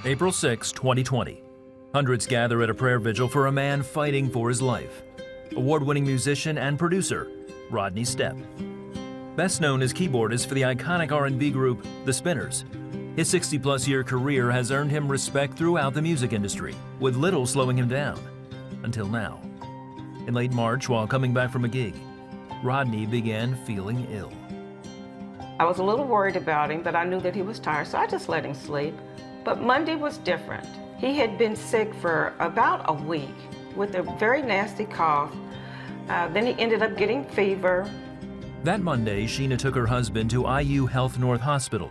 April 6, 2020. Hundreds gather at a prayer vigil for a man fighting for his life. Award-winning musician and producer, Rodney Stepp. Best known as keyboardist for the iconic R&B group, The Spinners. His 60-plus year career has earned him respect throughout the music industry, with little slowing him down. Until now. In late March, while coming back from a gig, Rodney began feeling ill. I was a little worried about him, but I knew that he was tired, so I just let him sleep. But Monday was different. He had been sick for about a week with a very nasty cough. Then he ended up getting fever. That Monday, Sheena took her husband to IU Health North Hospital.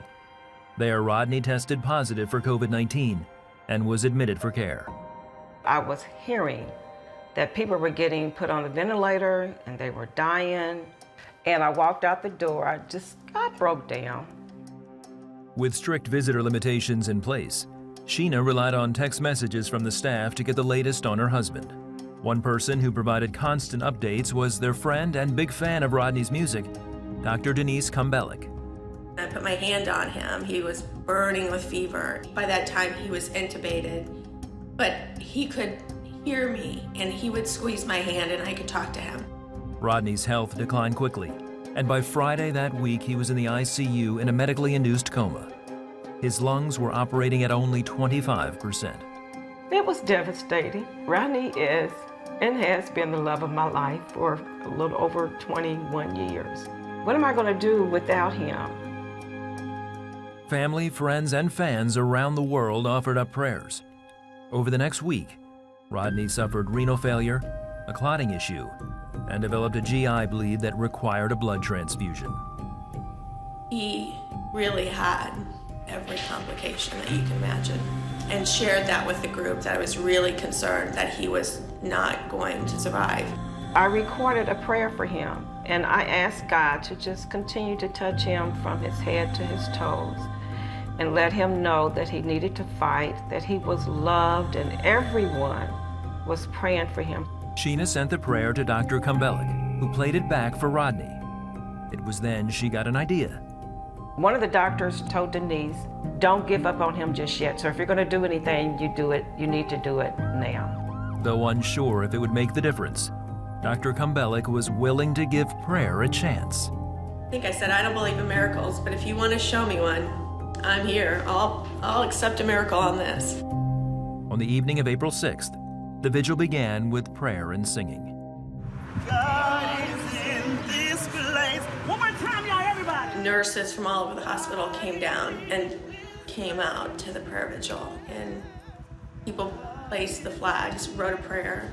There, Rodney tested positive for COVID-19 and was admitted for care. I was hearing that people were getting put on the ventilator and they were dying. And I walked out the door, I broke down. With strict visitor limitations in place, Sheena relied on text messages from the staff to get the latest on her husband. One person who provided constant updates was their friend and big fan of Rodney's music, Dr. Denise Combellick. I put my hand on him. He was burning with fever. By that time, he was intubated, but he could hear me, and he would squeeze my hand, and I could talk to him. Rodney's health declined quickly, and by Friday that week, he was in the ICU in a medically induced coma. His lungs were operating at only 25%. It was devastating. Rodney is and has been the love of my life for a little over 21 years. What am I going to do without him? Family, friends, and fans around the world offered up prayers. Over the next week, Rodney suffered renal failure, a clotting issue, and developed a GI bleed that required a blood transfusion. He really had every complication that you can imagine, and shared that with the group, that I was really concerned that he was not going to survive. I recorded a prayer for him, and I asked God to just continue to touch him from his head to his toes and let him know that he needed to fight, that he was loved, and everyone was praying for him. Sheena sent the prayer to Dr. Combellick, who played it back for Rodney. It was then she got an idea. One of the doctors told Denise, don't give up on him just yet. So if you're going to do anything, you need to do it now. Though unsure if it would make the difference, Dr. Combellick was willing to give prayer a chance. I think I said, I don't believe in miracles, but if you want to show me one, I'm here. I'll accept a miracle on this. On the evening of April 6th, the vigil began with prayer and singing. God is in this place. One more time, y'all, everybody. Nurses from all over the hospital came down and came out to the prayer vigil, and people placed the flags, wrote a prayer.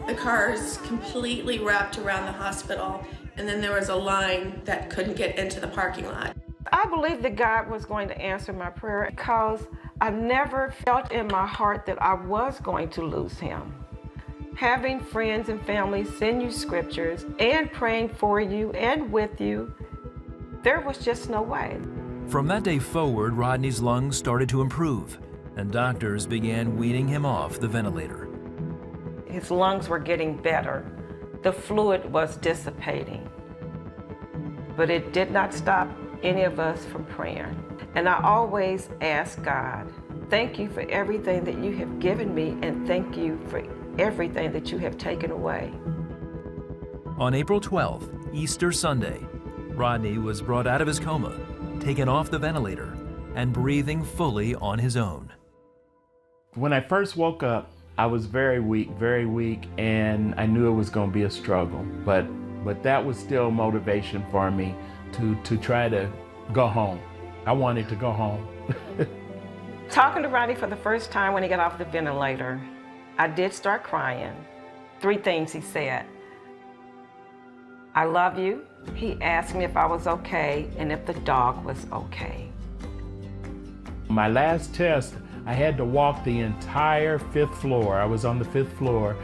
The cars completely wrapped around the hospital, and then there was a line that couldn't get into the parking lot. I believed that God was going to answer my prayer because I never felt in my heart that I was going to lose him. Having friends and family send you scriptures and praying for you and with you, there was just no way. From that day forward, Rodney's lungs started to improve, and doctors began weaning him off the ventilator. His lungs were getting better. The fluid was dissipating. But it did not stop any of us from praying. And I always ask God, thank you for everything that you have given me, and thank you for everything that you have taken away. On April 12th, Easter Sunday, Rodney was brought out of his coma, taken off the ventilator, and breathing fully on his own. When I first woke up, I was very weak, and I knew it was going to be a struggle. But that was still motivation for me to try to go home. I wanted to go home. Talking to Rodney for the first time when he got off the ventilator, I did start crying. 3 things he said. I love you. He asked me if I was okay and if the dog was okay. My last test, I had to walk the entire 5th floor. I was on the 5th floor,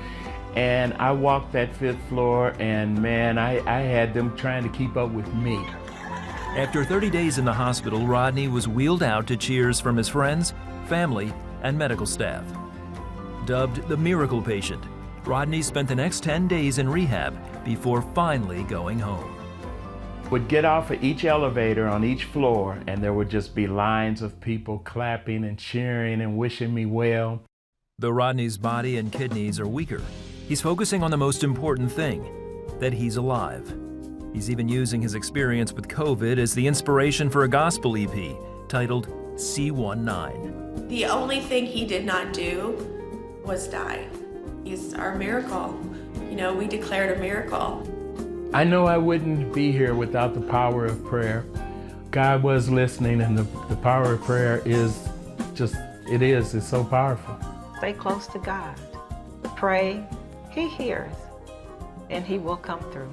and I walked that 5th floor, and man, I had them trying to keep up with me. After 30 days in the hospital, Rodney was wheeled out to cheers from his friends, family, and medical staff. Dubbed the miracle patient, Rodney spent the next 10 days in rehab before finally going home. would get off of each elevator on each floor, and there would just be lines of people clapping and cheering and wishing me well. Though Rodney's body and kidneys are weaker, he's focusing on the most important thing, that he's alive. He's even using his experience with COVID as the inspiration for a gospel EP titled C19. The only thing he did not do was die. He's our miracle. You know, we declared a miracle. I know I wouldn't be here without the power of prayer. God was listening, and the power of prayer is just, it's so powerful. Stay close to God. Pray, He hears, and He will come through.